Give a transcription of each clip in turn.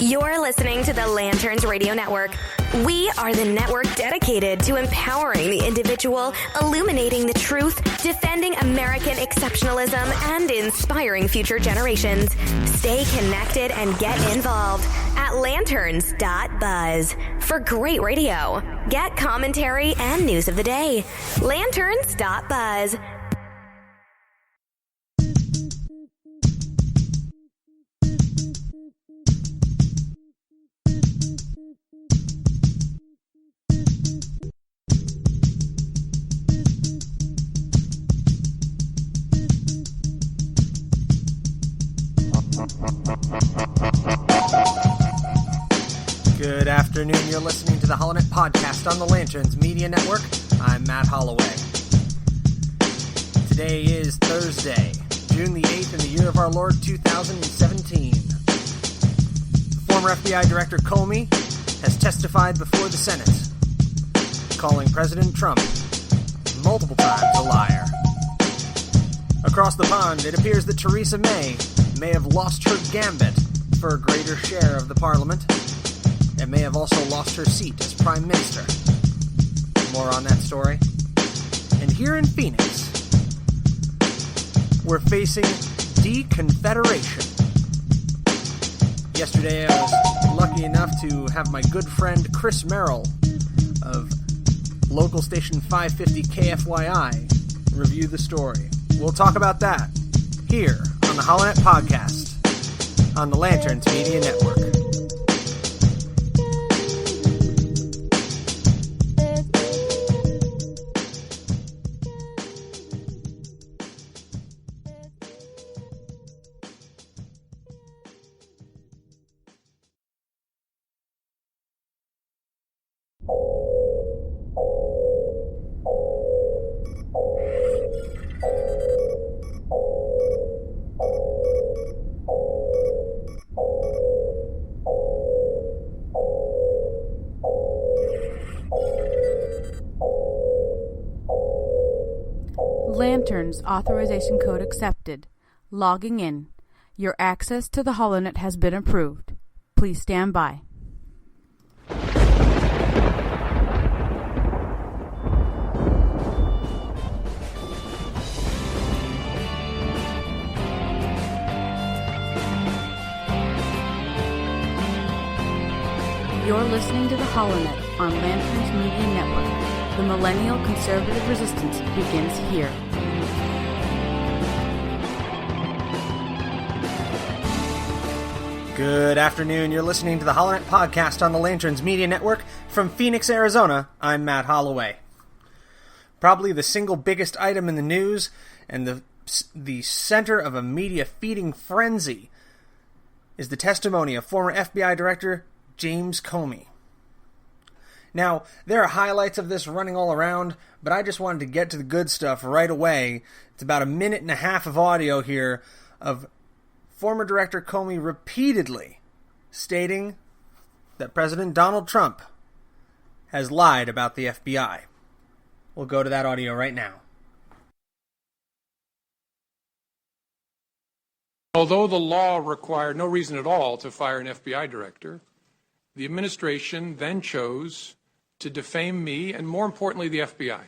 You're listening to the Lanterns Radio Network. We are the network dedicated to empowering the individual, illuminating the truth, defending American exceptionalism, and inspiring future generations. Stay connected and get involved at lanterns.buzz. For great radio, get commentary and news of the day. Lanterns.buzz. Good afternoon. You're listening to the HoloNet podcast on the Lanterns Media Network. I'm Matt Holloway. Today is Thursday, June the 8th in the year of our Lord 2017. Former FBI Director Comey has testified before the Senate, calling President Trump multiple times a liar. Across the pond, it appears that Theresa may have lost her gambit for a greater share of the parliament, and may have also lost her seat as Prime Minister. More on that story. And here in Phoenix, we're facing deconfederation. Yesterday, I was lucky enough to have my good friend Chris Merrill of local station 550 KFYI review the story. We'll talk about that here on the HoloNet podcast on the Lanterns Media Network. Lanterns authorization code accepted. Logging in. Your access to the HoloNet has been approved. Please stand by. You're listening to the HoloNet on Lanterns Media Network. The millennial conservative resistance begins here. Good afternoon. You're listening to the HoloNet podcast on the Lanterns Media Network. From Phoenix, Arizona, I'm Matt Holloway. Probably the single biggest item in the news and the center of a media feeding frenzy is the testimony of former FBI Director James Comey. Now, there are highlights of this running all around, but I just wanted to get to the good stuff right away. It's about a minute and a half of audio here of former Director Comey repeatedly stating that President Donald Trump has lied about the FBI. We'll go to that audio right now. Although the law required no reason at all to fire an FBI director, the administration then chose to defame me and, more importantly, the FBI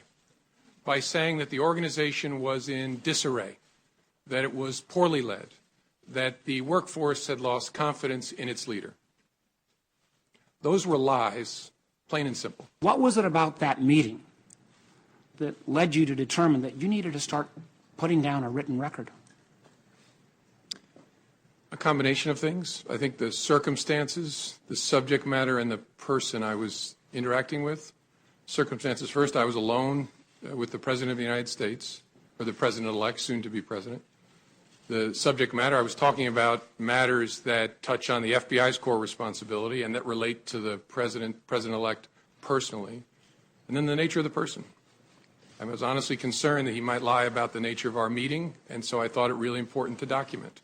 by saying that the organization was in disarray, that it was poorly led, that the workforce had lost confidence in its leader. Those were lies, plain and simple. What was it about that meeting that led you to determine that you needed to start putting down a written record? A combination of things. I think the circumstances, the subject matter, and the person I was interacting with. Circumstances first, I was alone with the President of the United States, or the President-elect, soon to be President. The subject matter, I was talking about matters that touch on the FBI's core responsibility and that relate to the President-elect personally. And then the nature of the person. I was honestly concerned that he might lie about the nature of our meeting, and so I thought it really important to document.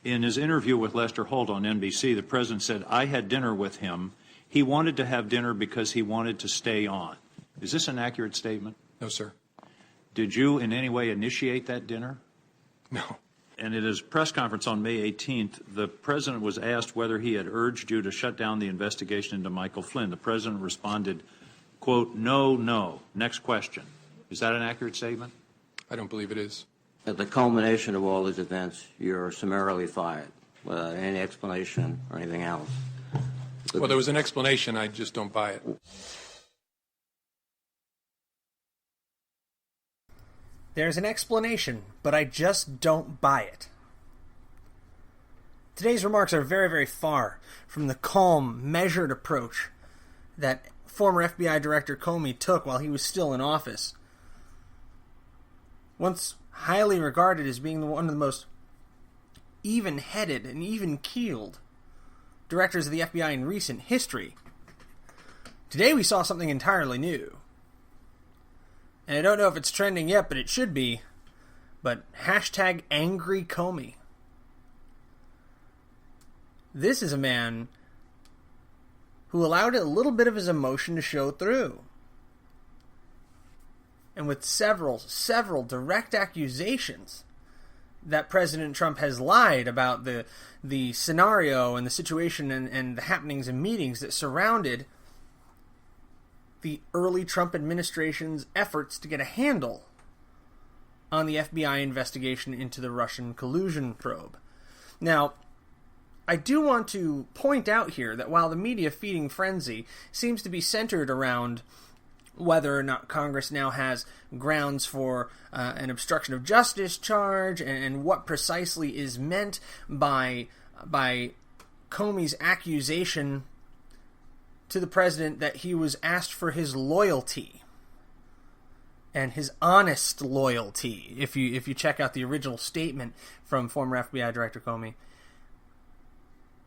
In his interview with Lester Holt on NBC, the president said, I had dinner with him. He wanted to have dinner because he wanted to stay on. Is this an accurate statement? No, sir. Did you in any way initiate that dinner? No. And at his press conference on May 18th, the president was asked whether he had urged you to shut down the investigation into Michael Flynn. The president responded, quote, no. Next question. Is that an accurate statement? I don't believe it is. At the culmination of all these events, you're summarily fired without any explanation or anything else. Well, there was an explanation. I just don't buy it. There's an explanation, but I just don't buy it. Today's remarks are very, very far from the calm, measured approach that former FBI Director Comey took while he was still in office. Once highly regarded as being one of the most even-headed and even-keeled directors of the FBI in recent history, today we saw something entirely new. And I don't know if it's trending yet, but it should be. But hashtag Angry Comey. This is a man who allowed a little bit of his emotion to show through. And with several direct accusations that President Trump has lied about the scenario and the situation and the happenings and meetings that surrounded the early Trump administration's efforts to get a handle on the FBI investigation into the Russian collusion probe. Now, I do want to point out here that while the media feeding frenzy seems to be centered around whether or not Congress now has grounds for an obstruction of justice charge and what precisely is meant by Comey's accusation to the president that he was asked for his loyalty and his honest loyalty. If you check out the original statement from former FBI Director Comey,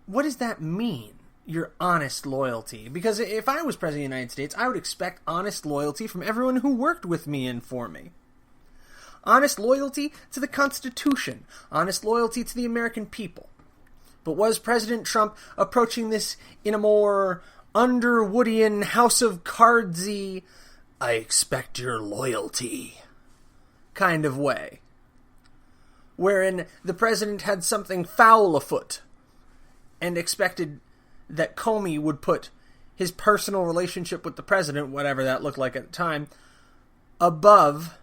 what does that mean? Your honest loyalty? Because if I was president of the United States, I would expect honest loyalty from everyone who worked with me and for me. Honest loyalty to the Constitution. Honest loyalty to the American people. But was President Trump approaching this in a more Underwoodian, House of Cardsy, I expect your loyalty kind of way? Wherein the president had something foul afoot and expected that Comey would put his personal relationship with the president, whatever that looked like at the time, above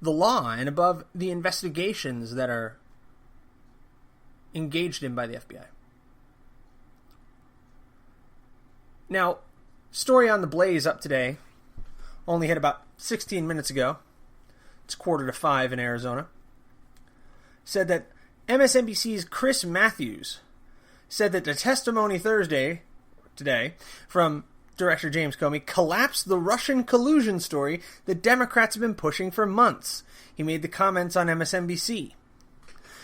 the law and above the investigations that are engaged in by the FBI. Now, story on the Blaze up today, only hit about 16 minutes ago. It's 4:45 in Arizona. Said that MSNBC's Chris Matthews said that the testimony today, from Director James Comey collapsed the Russian collusion story that Democrats have been pushing for months. He made the comments on MSNBC.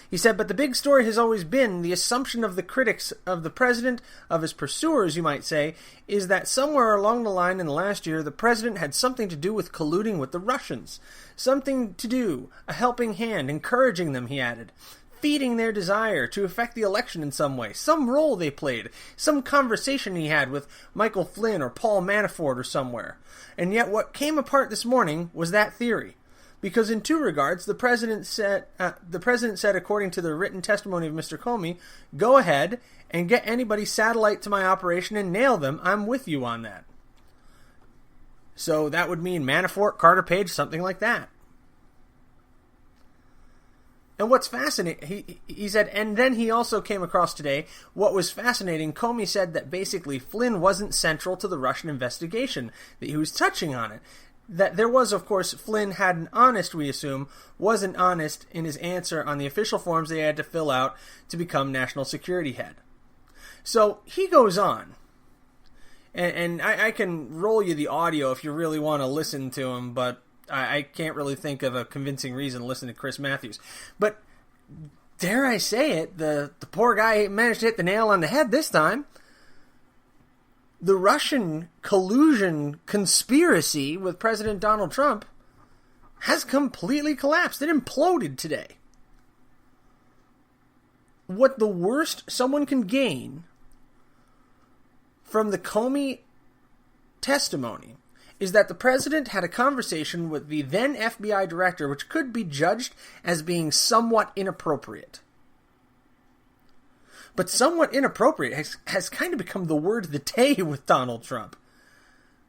He said, but the big story has always been the assumption of the critics of the president, of his pursuers, you might say, is that somewhere along the line in the last year, the president had something to do with colluding with the Russians. Something to do, a helping hand, encouraging them, he added. Feeding their desire to affect the election in some way, some role they played, some conversation he had with Michael Flynn or Paul Manafort or somewhere. And yet what came apart this morning was that theory. Because in two regards, the president said, according to the written testimony of Mr. Comey, go ahead and get anybody satellite to my operation and nail them. I'm with you on that. So that would mean Manafort, Carter Page, something like that. And what's fascinating, he said, and then he also came across today, what was fascinating, Comey said that basically Flynn wasn't central to the Russian investigation, that he was touching on it. That there was, of course, Flynn hadn't honest, we assume, wasn't honest in his answer on the official forms they had to fill out to become national security head. So he goes on, and I can roll you the audio if you really want to listen to him, but I can't really think of a convincing reason to listen to Chris Matthews. But dare I say it, the poor guy managed to hit the nail on the head this time. The Russian collusion conspiracy with President Donald Trump has completely collapsed. It imploded today. What the worst someone can gain from the Comey testimony is that the president had a conversation with the then FBI director, which could be judged as being somewhat inappropriate. But somewhat inappropriate has kind of become the word of the day with Donald Trump.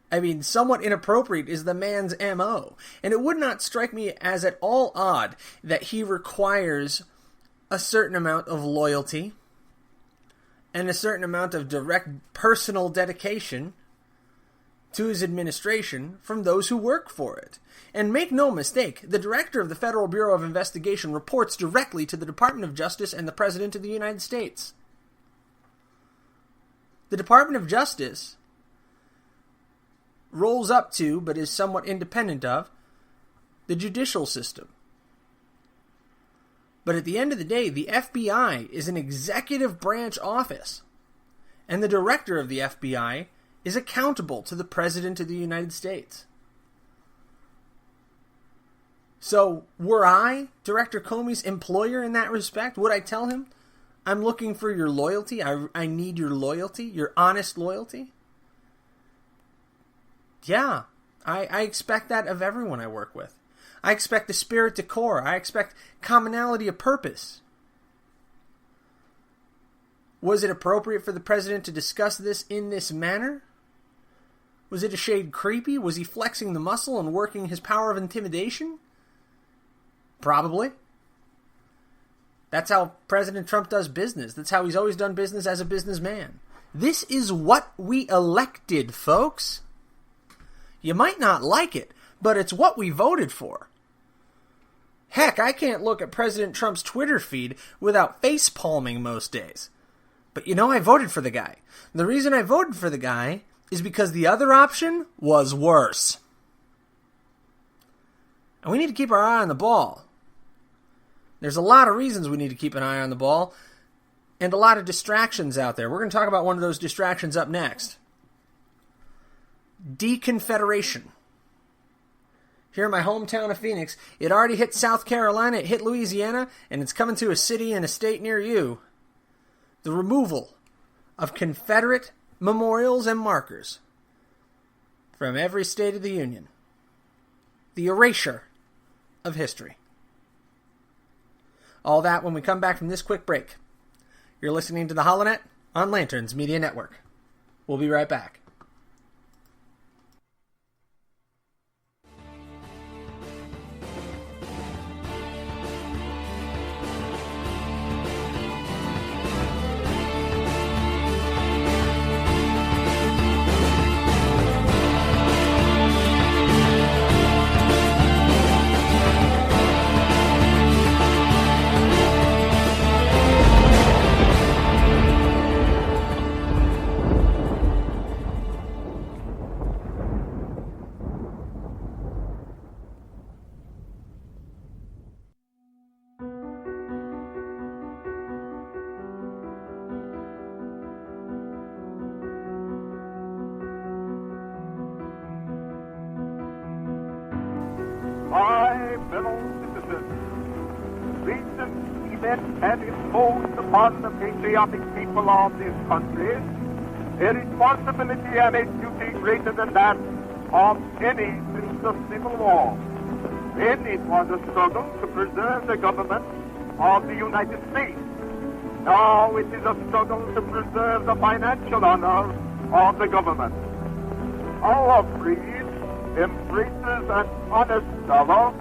I mean, somewhat inappropriate is the man's MO. And it would not strike me as at all odd that he requires a certain amount of loyalty and a certain amount of direct personal dedication to his administration from those who work for it. And make no mistake, the director of the Federal Bureau of Investigation reports directly to the Department of Justice and the President of the United States. The Department of Justice rolls up to, but is somewhat independent of, the judicial system. But at the end of the day, the FBI is an executive branch office, and the director of the FBI is accountable to the President of the United States. So, were I Director Comey's employer in that respect, would I tell him, I'm looking for your loyalty, I need your loyalty, your honest loyalty? Yeah, I expect that of everyone I work with. I expect the spirit de corps. I expect commonality of purpose. Was it appropriate for the president to discuss this in this manner? Was it a shade creepy? Was he flexing the muscle and working his power of intimidation? Probably. That's how President Trump does business. That's how he's always done business as a businessman. This is what we elected, folks. You might not like it, but it's what we voted for. Heck, I can't look at President Trump's Twitter feed without face-palming most days. But you know, I voted for the guy. The reason I voted for the guy is because the other option was worse. And we need to keep our eye on the ball. There's a lot of reasons we need to keep an eye on the ball, and a lot of distractions out there. We're going to talk about one of those distractions up next. Deconfederation. Here in my hometown of Phoenix, it already hit South Carolina, it hit Louisiana, and it's coming to a city and a state near you. The removal of Confederate memorials and markers from every state of the Union. The erasure of history. All that when we come back from this quick break. You're listening to the Holonet on Lanterns Media Network. We'll be right back. Has imposed upon the patriotic people of this country a responsibility and a duty greater than that of any since the Civil War. Then it was a struggle to preserve the government of the United States. Now it is a struggle to preserve the financial honor of the government. Our creed embraces an honest dollar,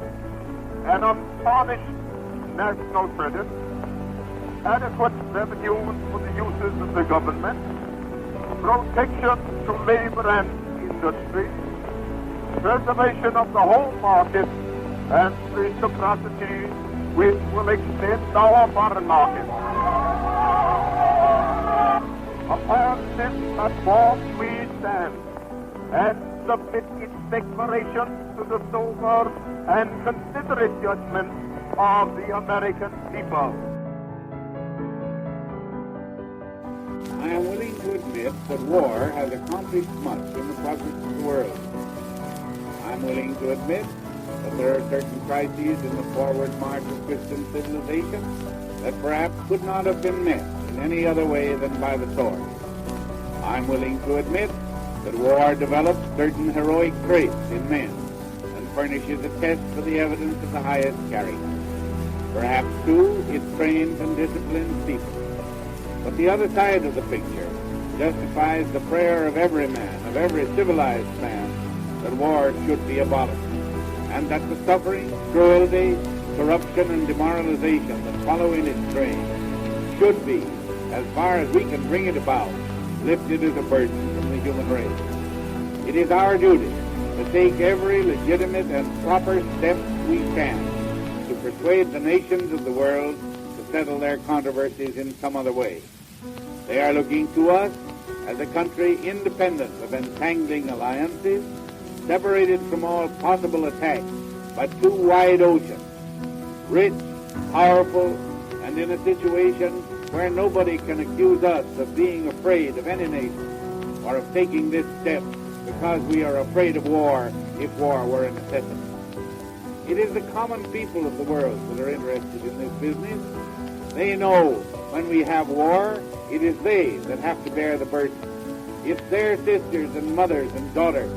an untarnished national credit, adequate revenues for the uses of the government, protection to labor and industry, preservation of the home market, and reciprocity which will extend our foreign market. Upon this platform we stand and submit its declaration to the sober and considerate judgment of the American people. I am willing to admit that war has accomplished much in the progress of the world. I am willing to admit that there are certain crises in the forward march of Christian civilization that perhaps could not have been met in any other way than by the sword. I am willing to admit that war develops certain heroic traits in men and furnishes a test for the evidence of the highest character. Perhaps, too, it trains and disciplines people. But the other side of the picture justifies the prayer of every man, of every civilized man, that war should be abolished, and that the suffering, cruelty, corruption, and demoralization that follow in its train should be, as far as we can bring it about, lifted as a burden from the human race. It is our duty to take every legitimate and proper step we can to persuade the nations of the world to settle their controversies in some other way. They are looking to us as a country independent of entangling alliances, separated from all possible attacks by two wide oceans, rich, powerful, and in a situation where nobody can accuse us of being afraid of any nation or of taking this step because we are afraid of war if war were a necessity. It is the common people of the world that are interested in this business. They know when we have war, it is they that have to bear the burden. It's their sisters and mothers and daughters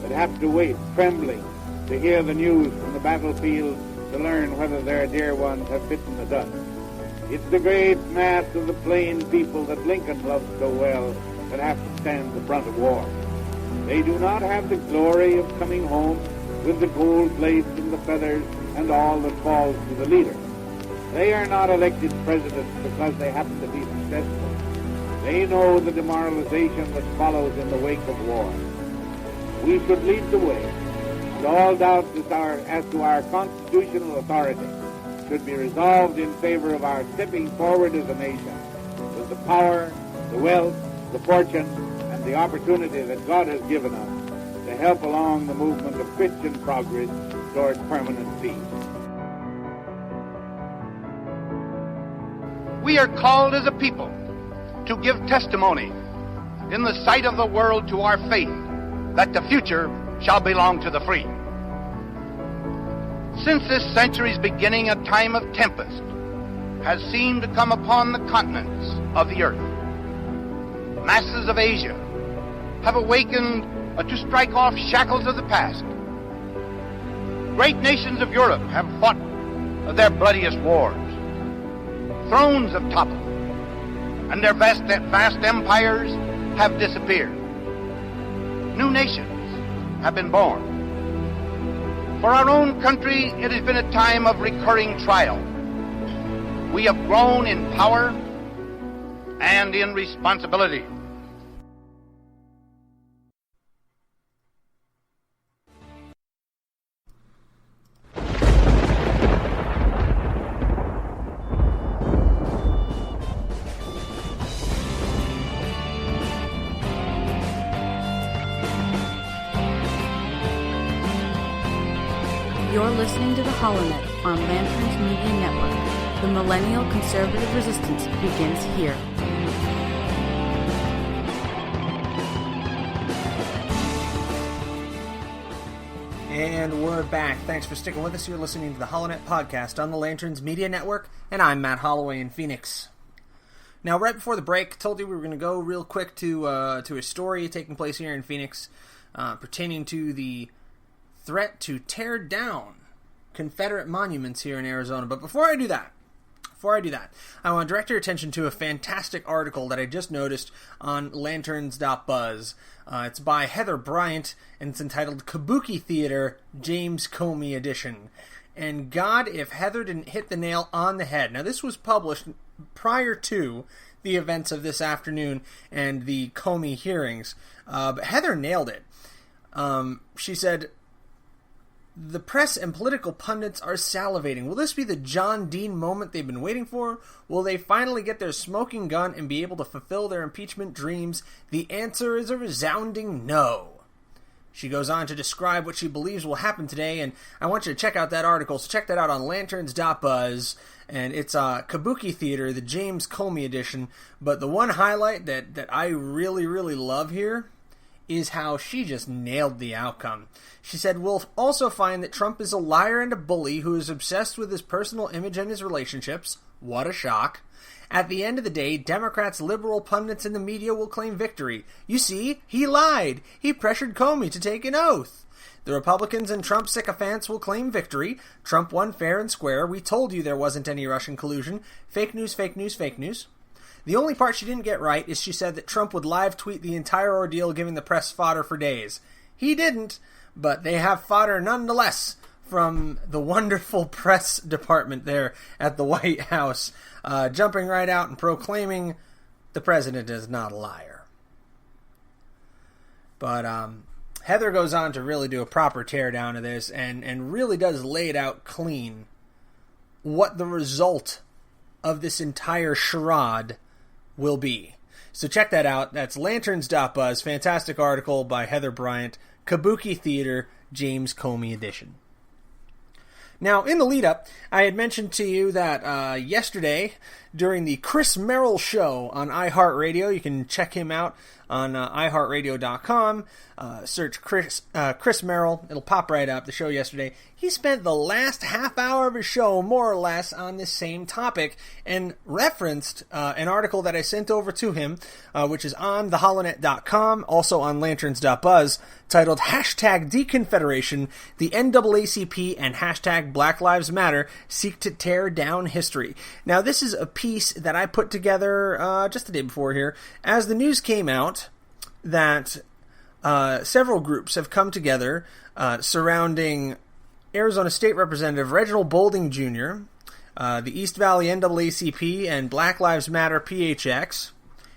that have to wait, trembling, to hear the news from the battlefield to learn whether their dear ones have bitten the dust. It's the great mass of the plain people that Lincoln loved so well that have to stand the brunt of war. They do not have the glory of coming home with the gold lace and the feathers and all that falls to the leader. They are not elected presidents because they happen to be successful. They know the demoralization that follows in the wake of war. We should lead the way, and all doubts as to our constitutional authority should be resolved in favor of our stepping forward as a nation with the power, the wealth, the fortune, and the opportunity that God has given us to help along the movement of Christian progress toward permanent peace. We are called as a people to give testimony in the sight of the world to our faith that the future shall belong to the free. Since this century's beginning, a time of tempest has seemed to come upon the continents of the earth. Masses of Asia have awakened to strike off shackles of the past. Great nations of Europe have fought their bloodiest wars. Thrones have toppled, and their vast empires have disappeared. New nations have been born. For our own country, it has been a time of recurring trial. We have grown in power and in responsibility. You're listening to the HoloNet on Lanterns Media Network. The millennial conservative resistance begins here. And we're back. Thanks for sticking with us. You're listening to the HoloNet podcast on the Lanterns Media Network, and I'm Matt Holloway in Phoenix. Now, right before the break, I told you we were going to go real quick to a story taking place here in Phoenix pertaining to the threat to tear down Confederate monuments here in Arizona. But before I do that, I want to direct your attention to a fantastic article that I just noticed on lanterns.buzz. It's by Heather Bryant, and it's entitled Kabuki Theater, James Comey Edition. And God, if Heather didn't hit the nail on the head. Now, this was published prior to the events of this afternoon and the Comey hearings. But Heather nailed it. She said, the press and political pundits are salivating. Will this be the John Dean moment they've been waiting for? Will they finally get their smoking gun and be able to fulfill their impeachment dreams? The answer is a resounding no. She goes on to describe what she believes will happen today, and I want you to check out that article. So check that out on lanterns.buzz, and it's Kabuki Theater, the James Comey edition. But the one highlight that I really, really love here is how she just nailed the outcome. She said, we'll also find that Trump is a liar and a bully who is obsessed with his personal image and his relationships, What a shock. At the end of the day, Democrats, liberal pundits, and the media will claim victory. You see, he lied. He pressured Comey to take an oath. The Republicans and Trump sycophants will claim victory. Trump won fair and square. We told you there wasn't any Russian collusion. Fake news, fake news, fake news. The only part she didn't get right is she said that Trump would live tweet the entire ordeal, giving the press fodder for days. He didn't, but they have fodder nonetheless from the wonderful press department there at the White House, jumping right out and proclaiming the president is not a liar. But Heather goes on to really do a proper teardown of this and really does lay it out clean what the result of this entire charade will be. So check that out. That's lanterns.buzz. Fantastic article by Heather Bryant. Kabuki Theater, James Comey edition. Now, in the lead-up, I had mentioned to you that yesterday, during the Chris Merrill Show on iHeartRadio, you can check him out on iHeartRadio.com. Search Chris Merrill. It'll pop right up, the show yesterday. He spent the last half hour of his show, more or less, on this same topic and referenced an article that I sent over to him, which is on theholonet.com, also on lanterns.buzz, titled Hashtag Deconfederation, the NAACP and Hashtag Black Lives Matter seek to tear down history. Now, this is a piece that I put together just the day before here, as the news came out that several groups have come together surrounding Arizona State Representative Reginald Boulding Jr., the East Valley NAACP, and Black Lives Matter PHX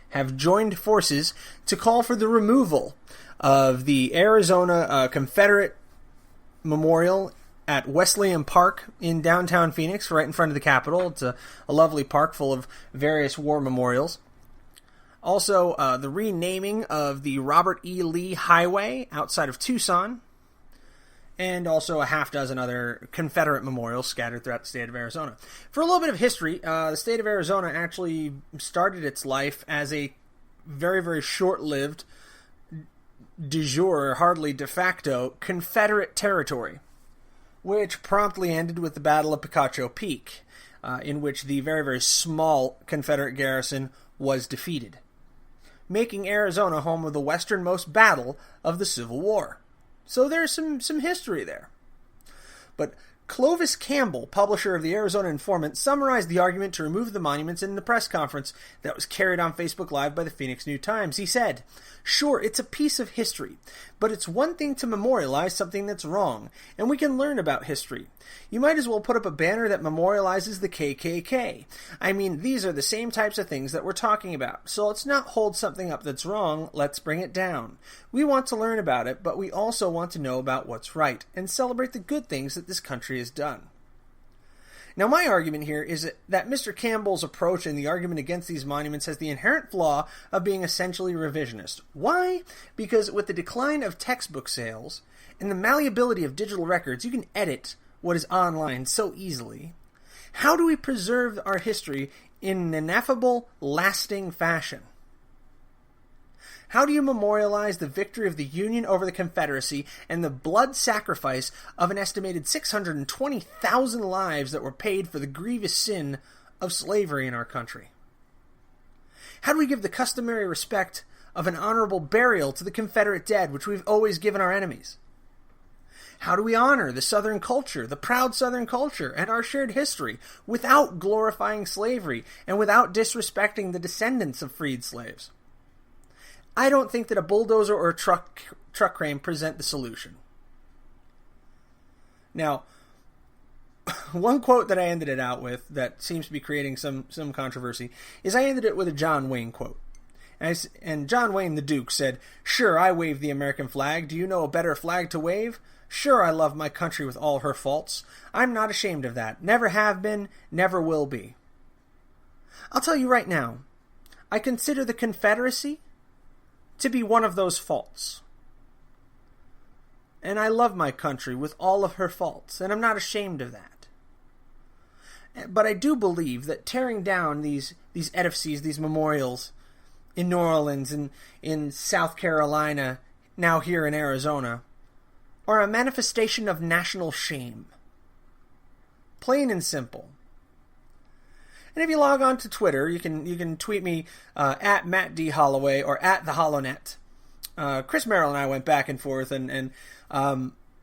have joined forces to call for the removal of the Arizona Confederate Memorial at Wesleyan Park in downtown Phoenix, right in front of the Capitol. It's a lovely park full of various war memorials. Also, the renaming of the Robert E. Lee Highway outside of Tucson, and also a half dozen other Confederate memorials scattered throughout the state of Arizona. For a little bit of history, the state of Arizona actually started its life as a very, very short-lived, de jure, hardly de facto, Confederate territory, which promptly ended with the Battle of Picacho Peak, in which the very, very small Confederate garrison was defeated, making Arizona home of the westernmost battle of the Civil War. So there's some history there. But Clovis Campbell, publisher of the Arizona Informant, summarized the argument to remove the monuments in the press conference that was carried on Facebook Live by the Phoenix New-Times. He said, "Sure, it's a piece of history, but it's one thing to memorialize something that's wrong, and we can learn about history. You might as well put up a banner that memorializes the KKK. I mean, these are the same types of things that we're talking about, so let's not hold something up that's wrong, let's bring it down. We want to learn about it, but we also want to know about what's right, and celebrate the good things that this country has done." Now, my argument here is that Mr. Campbell's approach in the argument against these monuments has the inherent flaw of being essentially revisionist. Why? Because with the decline of textbook sales and the malleability of digital records, you can edit what is online so easily. How do we preserve our history in an ineffable, lasting fashion? How do you memorialize the victory of the Union over the Confederacy and the blood sacrifice of an estimated 620,000 lives that were paid for the grievous sin of slavery in our country? How do we give the customary respect of an honorable burial to the Confederate dead, which we've always given our enemies? How do we honor the Southern culture, the proud Southern culture, and our shared history without glorifying slavery and without disrespecting the descendants of freed slaves? I don't think that a bulldozer or a truck crane present the solution. Now, one quote that I ended it out with that seems to be creating some controversy is I ended it with a John Wayne quote. And John Wayne the Duke said, "Sure, I wave the American flag. Do you know a better flag to wave? Sure, I love my country with all her faults. I'm not ashamed of that. Never have been, never will be." I'll tell you right now, I consider the Confederacy to be one of those faults. And I love my country with all of her faults, and I'm not ashamed of that. But I do believe that tearing down these edifices, these memorials in New Orleans and in South Carolina, now here in Arizona, are a manifestation of national shame. Plain and simple. And if you log on to Twitter, you can tweet me at Matt D. Holloway or at the HoloNet. Chris Merrill and I went back and forth, and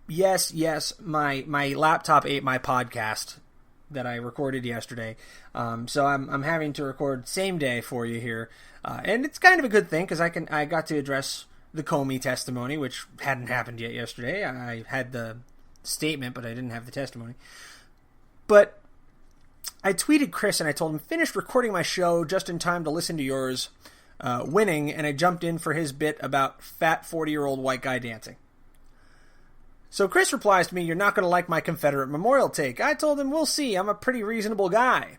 yes, my laptop ate my podcast that I recorded yesterday. So I'm having to record same day for you here, and it's kind of a good thing because I got to address the Comey testimony, which hadn't happened yet yesterday. I had the statement, but I didn't have the testimony. But I tweeted Chris and I told him, finished recording my show just in time to listen to yours, winning, and I jumped in for his bit about fat 40-year-old white guy dancing. So Chris replies to me, you're not going to like my Confederate memorial take. I told him, we'll see. I'm a pretty reasonable guy.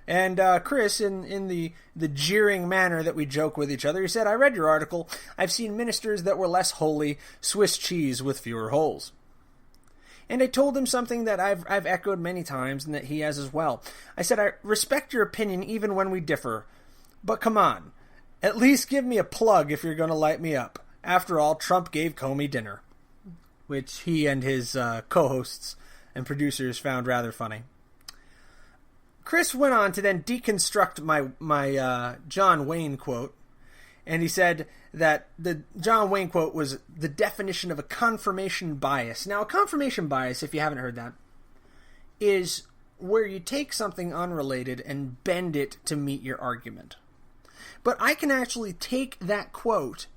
And Chris, in the jeering manner that we joke with each other, he said, I read your article. I've seen ministers that were less holy, Swiss cheese with fewer holes. And I told him something that I've echoed many times and that he has as well. I said, I respect your opinion even when we differ. But come on, at least give me a plug if you're going to light me up. After all, Trump gave Comey dinner. Which he and his co-hosts and producers found rather funny. Chris went on to then deconstruct my John Wayne quote, and he said that the John Wayne quote was the definition of a confirmation bias. Now, a confirmation bias, if you haven't heard that, is where you take something unrelated and bend it to meet your argument. But I can actually take that quote,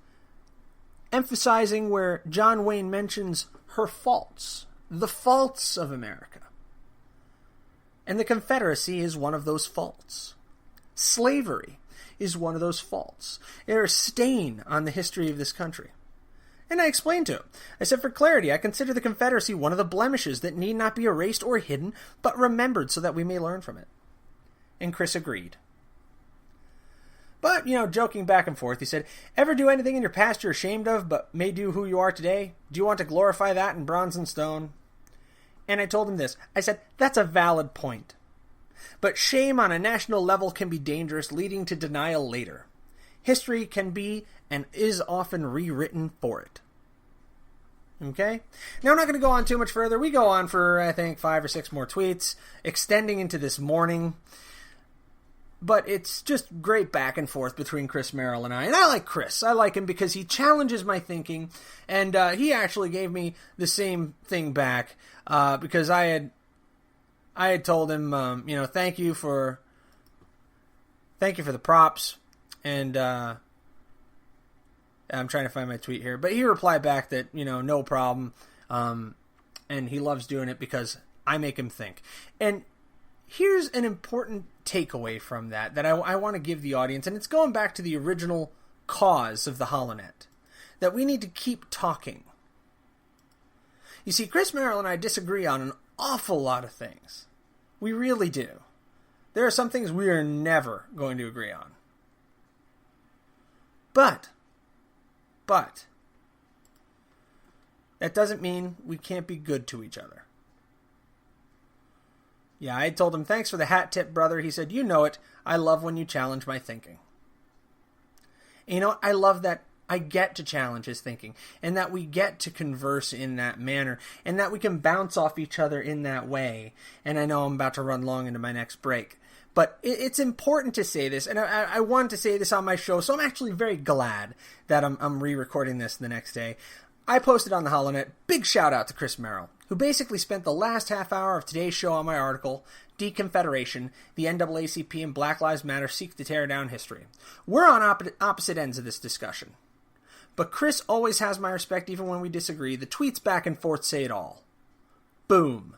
emphasizing where John Wayne mentions her faults, the faults of America. And the Confederacy is one of those faults. Slavery is one of those faults. They're a stain on the history of this country. And I explained to him. I said, for clarity, I consider the Confederacy one of the blemishes that need not be erased or hidden, but remembered so that we may learn from it. And Chris agreed. But, joking back and forth, he said, ever do anything in your past you're ashamed of, but may do who you are today? Do you want to glorify that in bronze and stone? And I told him this. I said, that's a valid point. But shame on a national level can be dangerous, leading to denial later. History can be and is often rewritten for it. Okay? Now, I'm not going to go on too much further. We go on for, I think, 5 or 6 more tweets, extending into this morning. But it's just great back and forth between Chris Merrill and I. And I like Chris. I like him because he challenges my thinking. And he actually gave me the same thing back. Because I had told him, thank you for the props. And I'm trying to find my tweet here. But he replied back that, no problem. And he loves doing it because I make him think. And here's an important takeaway from that I want to give the audience, and it's going back to the original cause of the HoloNet, that we need to keep talking. You see, Chris Merrill and I disagree on an awful lot of things. We really do. There are some things we are never going to agree on. But, that doesn't mean we can't be good to each other. Yeah, I told him, thanks for the hat tip, brother. He said, you know it. I love when you challenge my thinking. And I love that I get to challenge his thinking, and that we get to converse in that manner, and that we can bounce off each other in that way. And I know I'm about to run long into my next break. But it's important to say this, and I wanted to say this on my show, so I'm actually very glad that I'm re-recording this the next day. I posted on the HoloNet, big shout out to Chris Merrill, who basically spent the last half hour of today's show on my article, Deconfederation, the NAACP and Black Lives Matter seek to tear down history. We're on opposite ends of this discussion. But Chris always has my respect even when we disagree. The tweets back and forth say it all. Boom.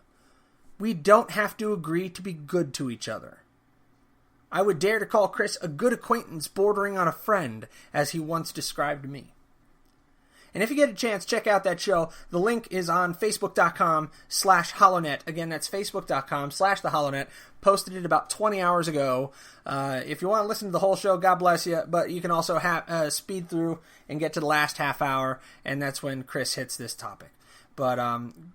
We don't have to agree to be good to each other. I would dare to call Chris a good acquaintance bordering on a friend, as he once described me. And if you get a chance, check out that show. The link is on Facebook.com/HoloNet. Again, that's Facebook.com/TheHoloNet. Posted it about 20 hours ago. If you want to listen to the whole show, God bless you. But you can also speed through and get to the last half hour, and that's when Chris hits this topic. But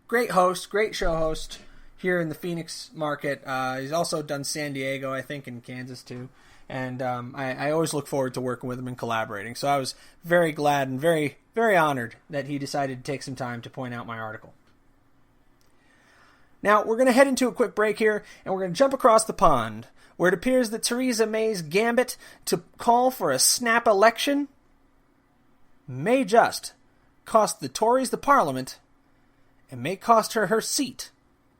great host, great show host here in the Phoenix market. He's also done San Diego, I think, and Kansas too. And I always look forward to working with him and collaborating. So I was very glad and very, very honored that he decided to take some time to point out my article. Now, we're going to head into a quick break here, and we're going to jump across the pond, where it appears that Theresa May's gambit to call for a snap election may just cost the Tories the parliament and may cost her her seat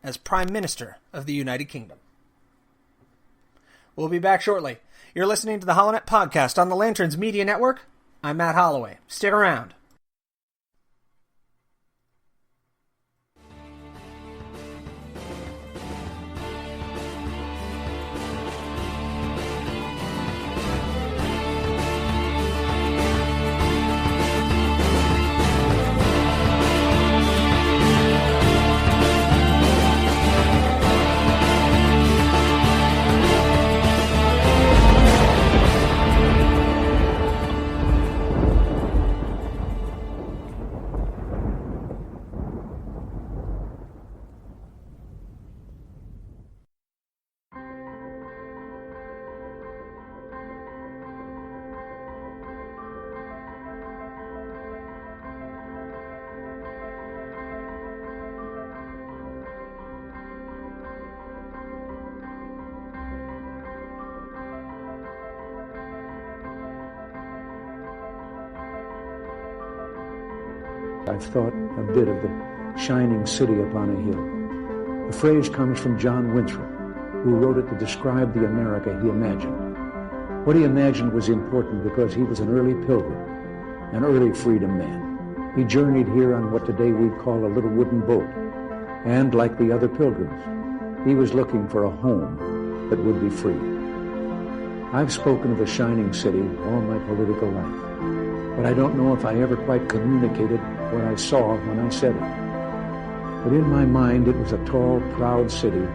as Prime Minister of the United Kingdom. We'll be back shortly. You're listening to the HoloNet Podcast on the Lanterns Media Network. I'm Matt Holloway. Stick around. I've thought a bit of the shining city upon a hill. The phrase comes from John Winthrop, who wrote it to describe the America he imagined. What he imagined was important because he was an early pilgrim, an early freedom man. He journeyed here on what today we'd call a little wooden boat, and like the other pilgrims, he was looking for a home that would be free. I've spoken of the shining city all my political life, but I don't know if I ever quite communicated what I saw when I said it. But in my mind, it was a tall, proud city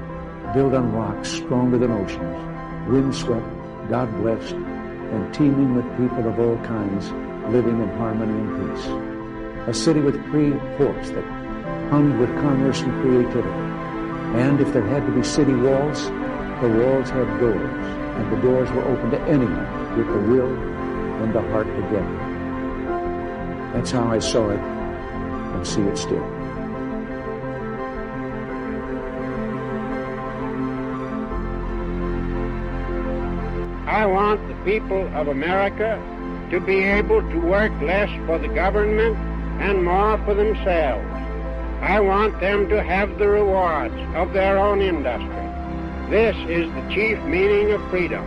built on rocks stronger than oceans, windswept, God-blessed, and teeming with people of all kinds living in harmony and peace. A city with free ports that hummed with commerce and creativity. And if there had to be city walls, the walls had doors, and the doors were open to anyone with the will and the heart together. That's how I saw it and see it still. I want the people of America to be able to work less for the government and more for themselves. I want them to have the rewards of their own industry. This is the chief meaning of freedom.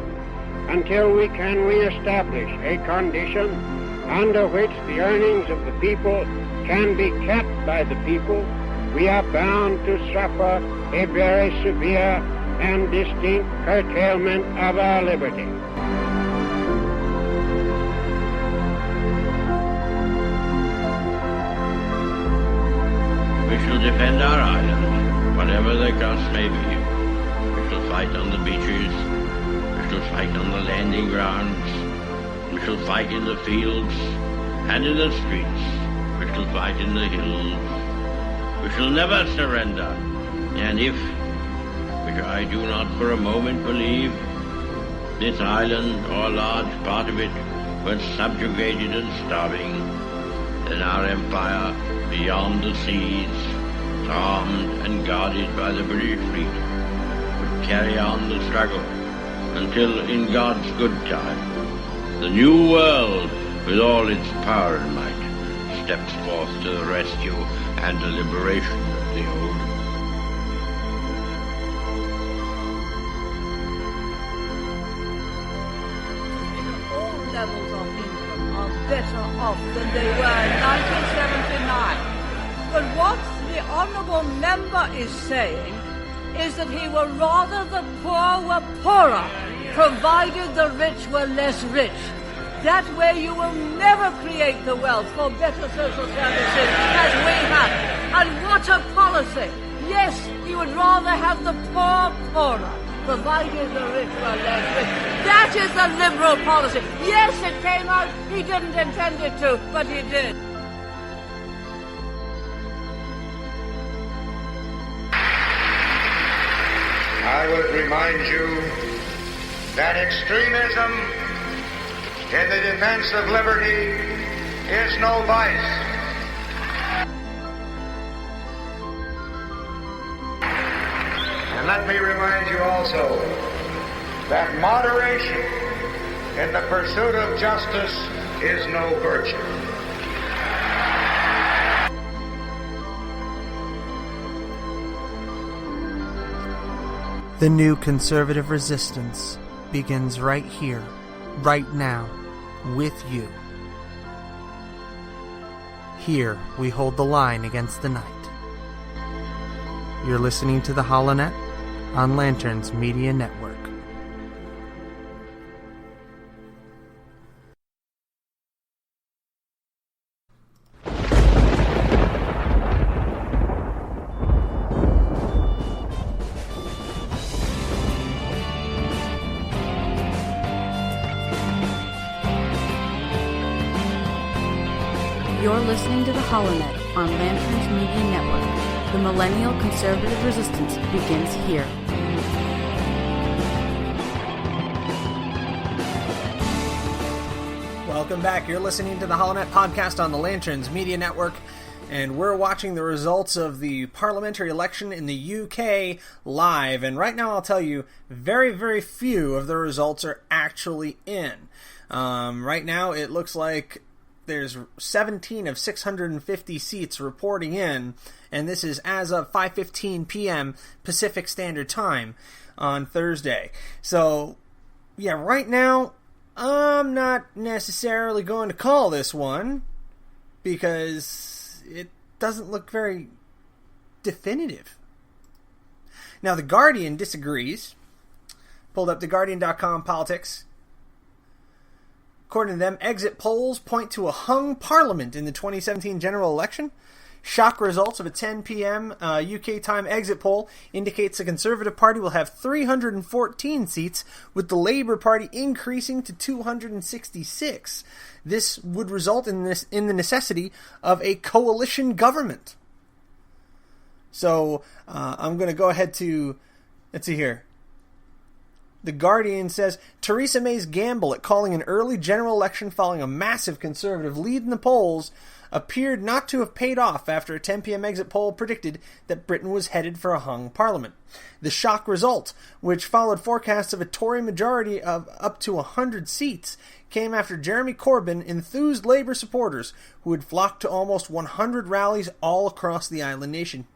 Until we can reestablish a condition under which the earnings of the people can be kept by the people, we are bound to suffer a very severe and distinct curtailment of our liberty. We shall defend our island, whatever the cost may be. We shall fight on the beaches. We shall fight on the landing grounds. We shall fight in the fields and in the streets. We shall fight in the hills. We shall never surrender. And if, which I do not for a moment believe, this island or a large part of it was subjugated and starving, then our empire beyond the seas, armed and guarded by the British fleet, would carry on the struggle until, in God's good time, the new world, with all its power and might, steps forth to the rescue and the liberation of the old. All levels of income are better off than they were in 1979. But what the honourable member is saying is that he would rather the poor were poorer, provided the rich were less rich. That way you will never create the wealth for better social services as we have. And what a policy! Yes, he would rather have the poor poorer, provided the rich were less rich. That is the liberal policy. Yes, it came out, he didn't intend it to, but he did. I would remind you that extremism in the defense of liberty is no vice. let me remind you also that moderation in the pursuit of justice is no virtue. The new conservative resistance begins right here, right now, with you. Here we hold the line against the night. You're listening to the HoloNet on Lanterns Media Network. You're listening to the HoloNet on Lanterns Media Network. The millennial conservative resistance begins here. Welcome back. You're listening to the HoloNet podcast on the Lanterns Media Network, and we're watching the results of the parliamentary election in the UK live. And right now I'll tell you, very, very few of the results are actually in. Right now it looks like there's 17 of 650 seats reporting in, and this is as of 5:15 p.m. Pacific Standard Time on Thursday. So, yeah, right now, I'm not necessarily going to call this one because it doesn't look very definitive. Now, The Guardian disagrees. Pulled up theguardian.com politics. According to them, exit polls point to a hung parliament in the 2017 general election. Shock results of a 10 p.m. UK time exit poll indicates the Conservative Party will have 314 seats, with the Labour Party increasing to 266. This would result in the necessity of a coalition government. So I'm going to go ahead to, let's see here. The Guardian says, Theresa May's gamble at calling an early general election following a massive Conservative lead in the polls appeared not to have paid off after a 10 p.m. exit poll predicted that Britain was headed for a hung parliament. The shock result, which followed forecasts of a Tory majority of up to 100 seats, came after Jeremy Corbyn enthused Labour supporters who had flocked to almost 100 rallies all across the island nation.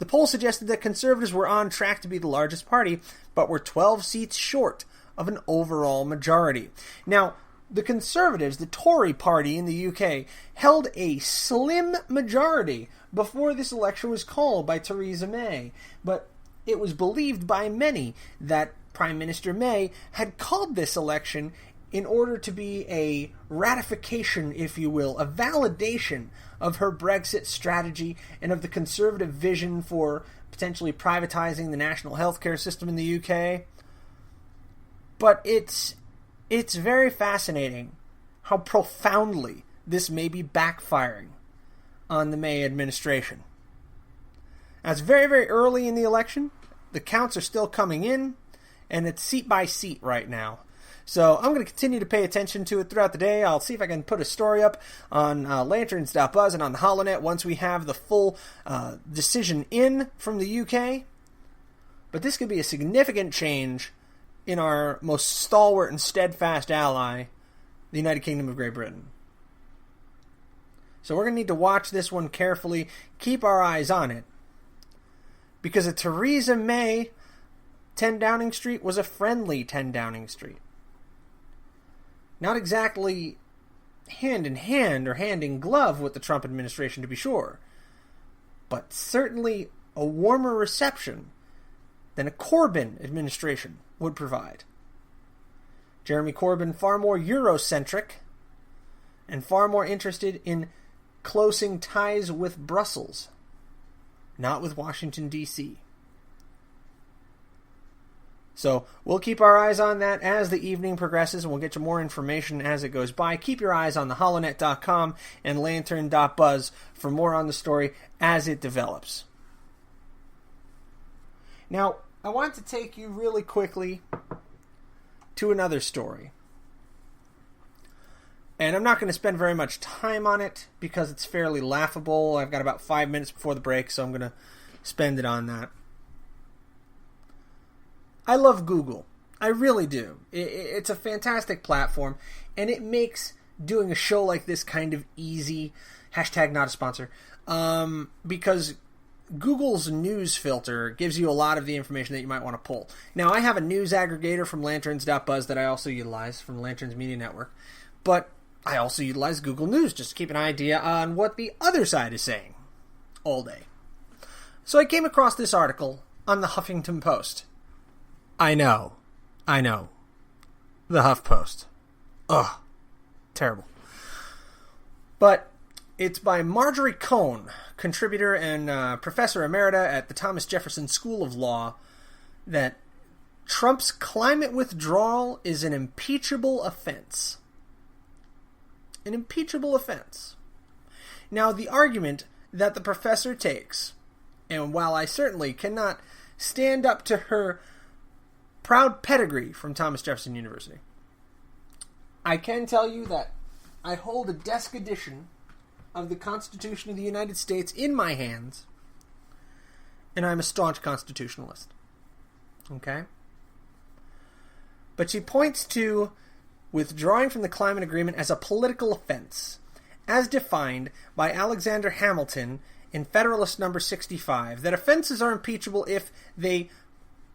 The poll suggested that Conservatives were on track to be the largest party, but were 12 seats short of an overall majority. Now, the Conservatives, the Tory party in the UK, held a slim majority before this election was called by Theresa May, but it was believed by many that Prime Minister May had called this election in order to be a ratification, if you will, a validation of her Brexit strategy and of the Conservative vision for potentially privatizing the national healthcare system in the UK. But it's very fascinating how profoundly this may be backfiring on the May administration. Now, it's very, very early in the election. The counts are still coming in, and it's seat by seat right now. So I'm going to continue to pay attention to it throughout the day. I'll see if I can put a story up on lanterns.buzz and on the HoloNet once we have the full decision in from the UK. But this could be a significant change in our most stalwart and steadfast ally, the United Kingdom of Great Britain. So we're going to need to watch this one carefully, keep our eyes on it, because a Theresa May 10 Downing Street was a friendly 10 Downing Street. Not exactly hand in hand or hand in glove with the Trump administration, to be sure, but certainly a warmer reception than a Corbyn administration would provide. Jeremy Corbyn far more Eurocentric and far more interested in closing ties with Brussels, not with Washington, D.C. So we'll keep our eyes on that as the evening progresses, and we'll get you more information as it goes by. Keep your eyes on the holonet.com and lantern.buzz for more on the story as it develops. Now, I want to take you really quickly to another story. And I'm not going to spend very much time on it because it's fairly laughable. I've got about 5 minutes before the break, so I'm going to spend it on that. I love Google. I really do. It's a fantastic platform, and it makes doing a show like this kind of easy. Hashtag not a sponsor. Because Google's news filter gives you a lot of the information that you might want to pull. Now, I have a news aggregator from lanterns.buzz that I also utilize from Lanterns Media Network, but I also utilize Google News just to keep an idea on what the other side is saying all day. So I came across this article on the Huffington Post. I know. The HuffPost. Ugh. Terrible. But it's by Marjorie Cohn, contributor and professor emerita at the Thomas Jefferson School of Law, that Trump's climate withdrawal is an impeachable offense. An impeachable offense. Now, the argument that the professor takes, and while I certainly cannot stand up to her proud pedigree from Thomas Jefferson University, I can tell you that I hold a desk edition of the Constitution of the United States in my hands, and I'm a staunch constitutionalist. Okay? But she points to withdrawing from the climate agreement as a political offense, as defined by Alexander Hamilton in Federalist No. 65, that offenses are impeachable if they,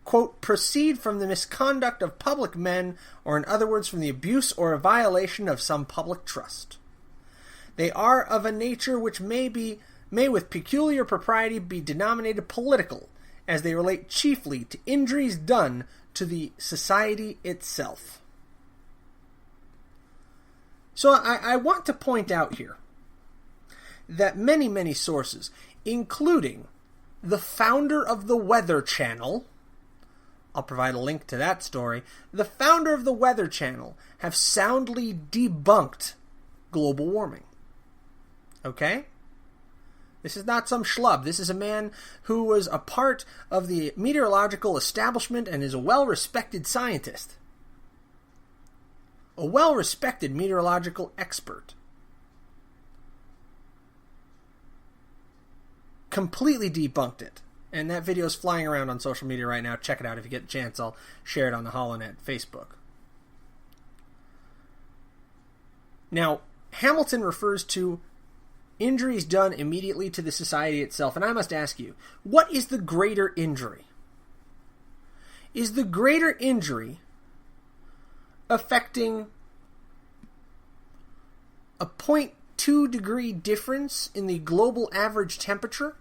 quote, proceed from the misconduct of public men, or in other words, from the abuse or a violation of some public trust. They are of a nature which may with peculiar propriety be denominated political, as they relate chiefly to injuries done to the society itself. So I want to point out here that many sources, including the founder of the Weather Channel, I'll provide a link to that story, the founder of the Weather Channel, have soundly debunked global warming. Okay? This is not some schlub. This is a man who was a part of the meteorological establishment and is a well-respected scientist. A well-respected meteorological expert. Completely debunked it. And that video is flying around on social media right now. Check it out if you get a chance. I'll share it on the HoloNet Facebook. Now, Hamilton refers to injuries done immediately to the society itself. And I must ask you, what is the greater injury? Is the greater injury affecting a 0.2 degree difference in the global average temperature,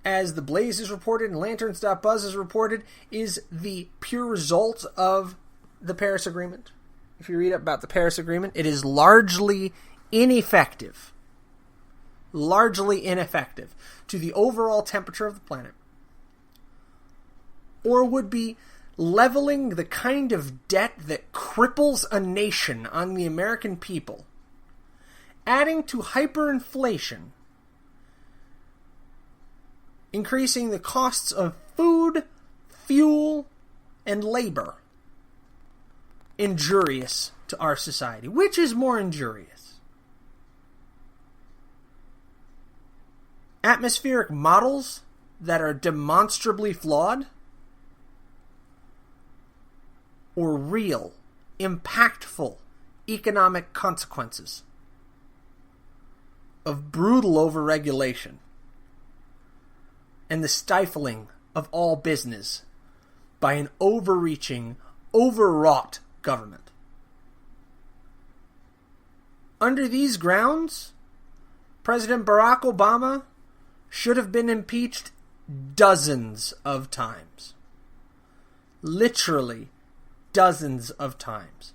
as the Blaze is reported and Lanterns.buzz is reported, is the pure result of the Paris Agreement? If you read about the Paris Agreement, it is largely ineffective to the overall temperature of the planet, or would be leveling the kind of debt that cripples a nation on the American people, adding to hyperinflation, increasing the costs of food, fuel, and labor, injurious to our society. Which is more injurious? Atmospheric models that are demonstrably flawed, or real, impactful economic consequences of brutal overregulation and the stifling of all business by an overreaching, overwrought government? Under these grounds, President Barack Obama should have been impeached dozens of times. Literally dozens of times.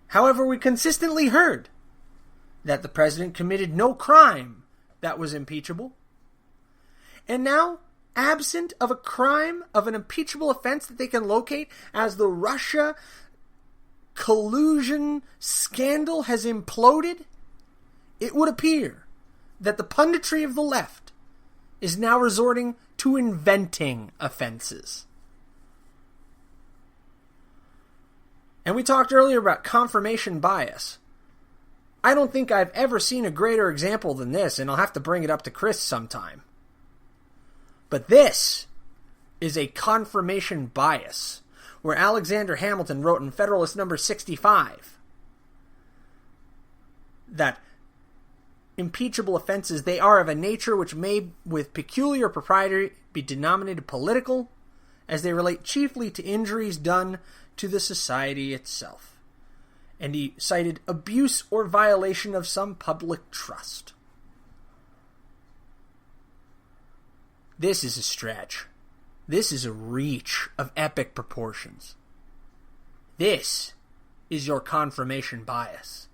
However, we consistently heard that the president committed no crime that was impeachable. And now, absent of a crime, of an impeachable offense that they can locate, as the Russia collusion scandal has imploded, it would appear that the punditry of the left is now resorting to inventing offenses. And we talked earlier about confirmation bias. I don't think I've ever seen a greater example than this, and I'll have to bring it up to Chris sometime. But this is a confirmation bias, where Alexander Hamilton wrote in Federalist number 65 that impeachable offenses, they are of a nature which may with peculiar propriety be denominated political, as they relate chiefly to injuries done to the society itself. And he cited abuse or violation of some public trust. This is a stretch. This is a reach of epic proportions. This is your confirmation bias.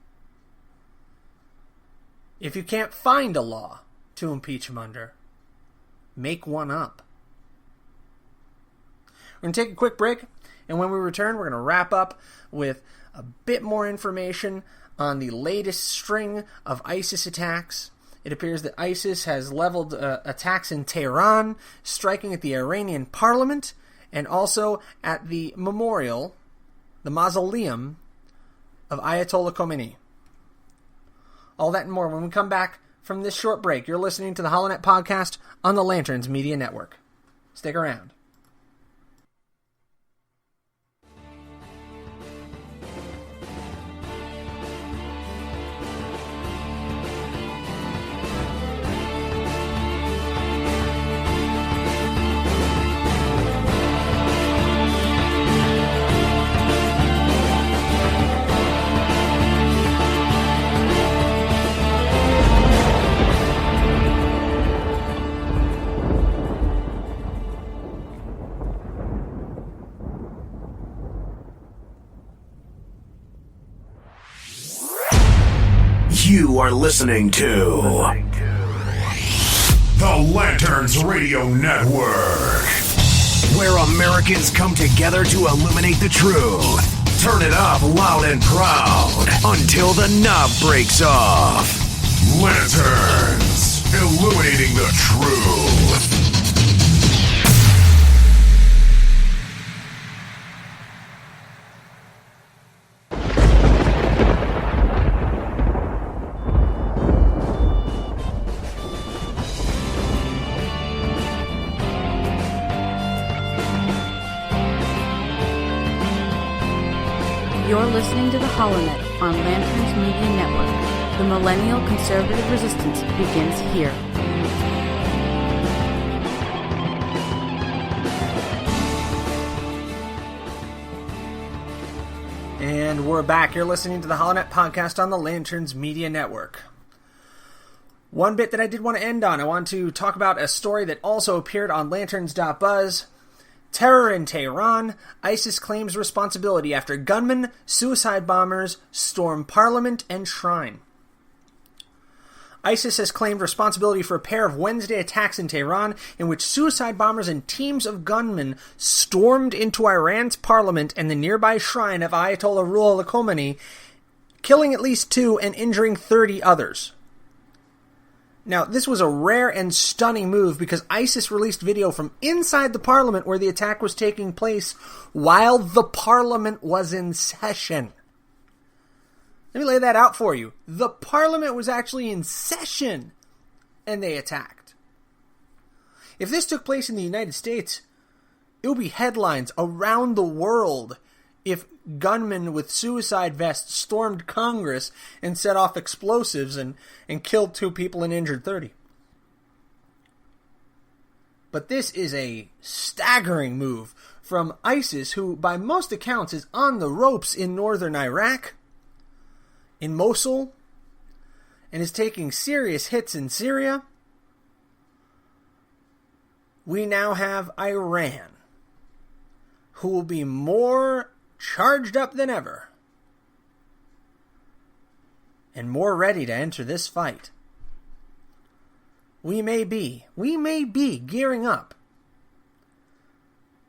If you can't find a law to impeach him under, make one up. We're going to take a quick break, and when we return, we're going to wrap up with a bit more information on the latest string of ISIS attacks. It appears that ISIS has leveled attacks in Tehran, striking at the Iranian parliament, and also at the memorial, the mausoleum, of Ayatollah Khomeini. All that and more when we come back from this short break. You're listening to the HoloNet podcast on the Lanterns Media Network. Stick around. You are listening to the Lanterns Radio Network, where Americans come together to illuminate the truth. Turn it up loud and proud until the knob breaks off. Lanterns, illuminating the truth. You're listening to the HoloNet on Lanterns Media Network. The millennial conservative resistance begins here. And we're back. You're listening to the HoloNet podcast on the Lanterns Media Network. One bit that I did want to end on, I want to talk about a story that also appeared on lanterns.buzz. Terror in Tehran. ISIS claims responsibility after gunmen, suicide bombers storm parliament and shrine. ISIS has claimed responsibility for a pair of Wednesday attacks in Tehran in which suicide bombers and teams of gunmen stormed into Iran's parliament and the nearby shrine of Ayatollah Ruhollah Khomeini, killing at least 2 and injuring 30 others. Now, this was a rare and stunning move because ISIS released video from inside the parliament where the attack was taking place while the parliament was in session. Let me lay that out for you. The parliament was actually in session and they attacked. If this took place in the United States, it would be headlines around the world if gunmen with suicide vests stormed Congress and set off explosives and killed 2 people and injured 30. But this is a staggering move from ISIS, who by most accounts is on the ropes in northern Iraq, in Mosul, and is taking serious hits in Syria. We now have Iran, who will be more charged up than ever, and more ready to enter this fight. We may be gearing up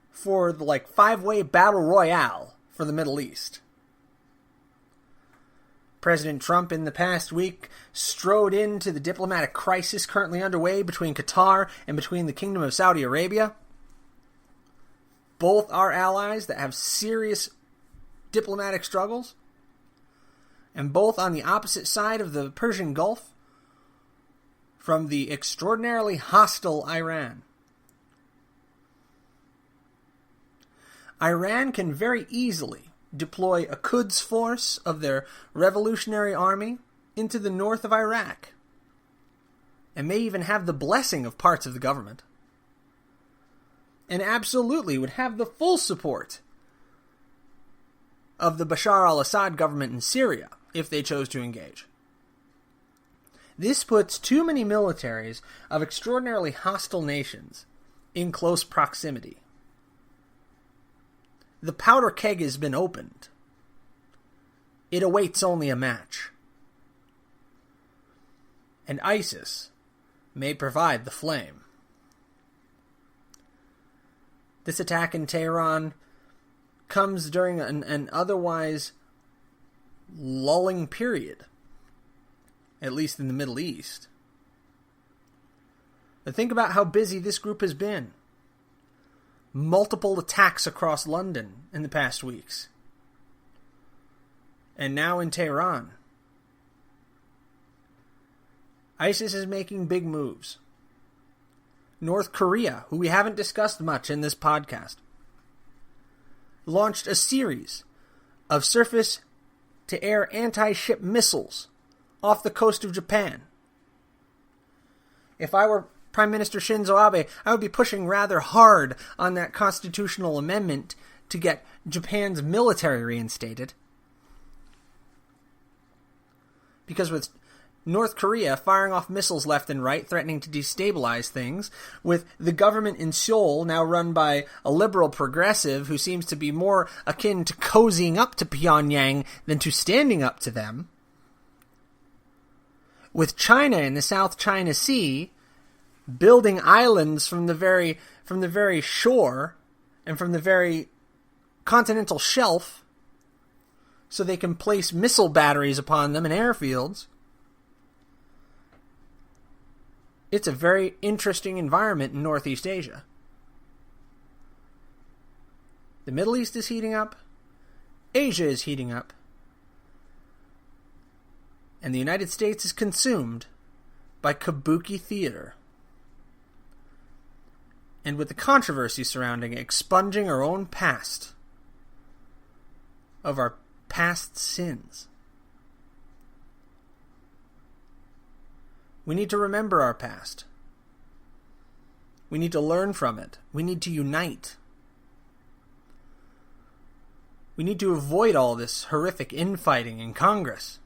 for the 5-way battle royale for the Middle East. President Trump in the past week strode into the diplomatic crisis currently underway between Qatar and between the Kingdom of Saudi Arabia. Both are allies that have serious diplomatic struggles, and both on the opposite side of the Persian Gulf from the extraordinarily hostile Iran. Iran can very easily deploy a Quds force of their revolutionary army into the north of Iraq, and may even have the blessing of parts of the government, and absolutely would have the full support of the Bashar al-Assad government in Syria if they chose to engage. This puts too many militaries of extraordinarily hostile nations in close proximity. The powder keg has been opened. It awaits only a match. And ISIS may provide the flame. This attack in Tehran comes during an otherwise lulling period, at least in the Middle East. But think about how busy this group has been. Multiple attacks across London in the past weeks. And now in Tehran. ISIS is making big moves. North Korea, who we haven't discussed much in this podcast, launched a series of surface-to-air anti-ship missiles off the coast of Japan. If I were Prime Minister Shinzo Abe, I would be pushing rather hard on that constitutional amendment to get Japan's military reinstated. Because with North Korea firing off missiles left and right, threatening to destabilize things, with the government in Seoul now run by a liberal progressive who seems to be more akin to cozying up to Pyongyang than to standing up to them, with China in the South China Sea building islands from the very shore and from the very continental shelf so they can place missile batteries upon them in airfields. It's a very interesting environment in Northeast Asia. The Middle East is heating up. Asia is heating up. And the United States is consumed by kabuki theater. And with the controversy surrounding expunging our own past of our past sins. We need to remember our past. We need to learn from it. We need to unite. We need to avoid all this horrific infighting in Congress.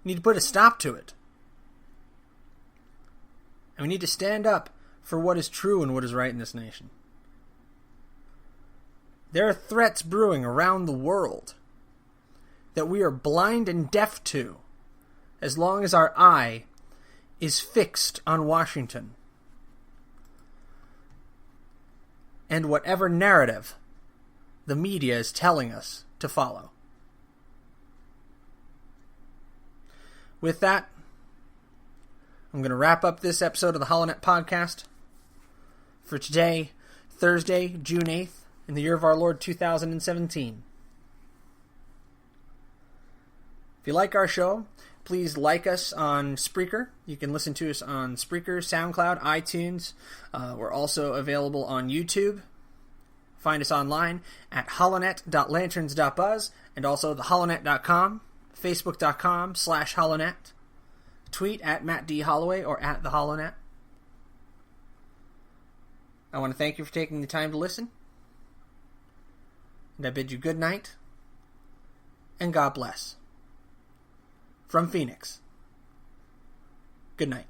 We need to put a stop to it. And we need to stand up for what is true and what is right in this nation. There are threats brewing around the world that we are blind and deaf to as long as our eye is fixed on Washington and whatever narrative the media is telling us to follow. With that, I'm going to wrap up this episode of the HoloNet podcast for today, Thursday, June 8th, in the year of our Lord 2017. If you like our show, please like us on Spreaker. You can listen to us on Spreaker, SoundCloud, iTunes. We're also available on YouTube. Find us online at holonet.lanterns.buzz and also theholonet.com, facebook.com/holonet. Tweet at Matt D. Holloway or at the HoloNet. I want to thank you for taking the time to listen. And I bid you good night and God bless. From Phoenix, good night.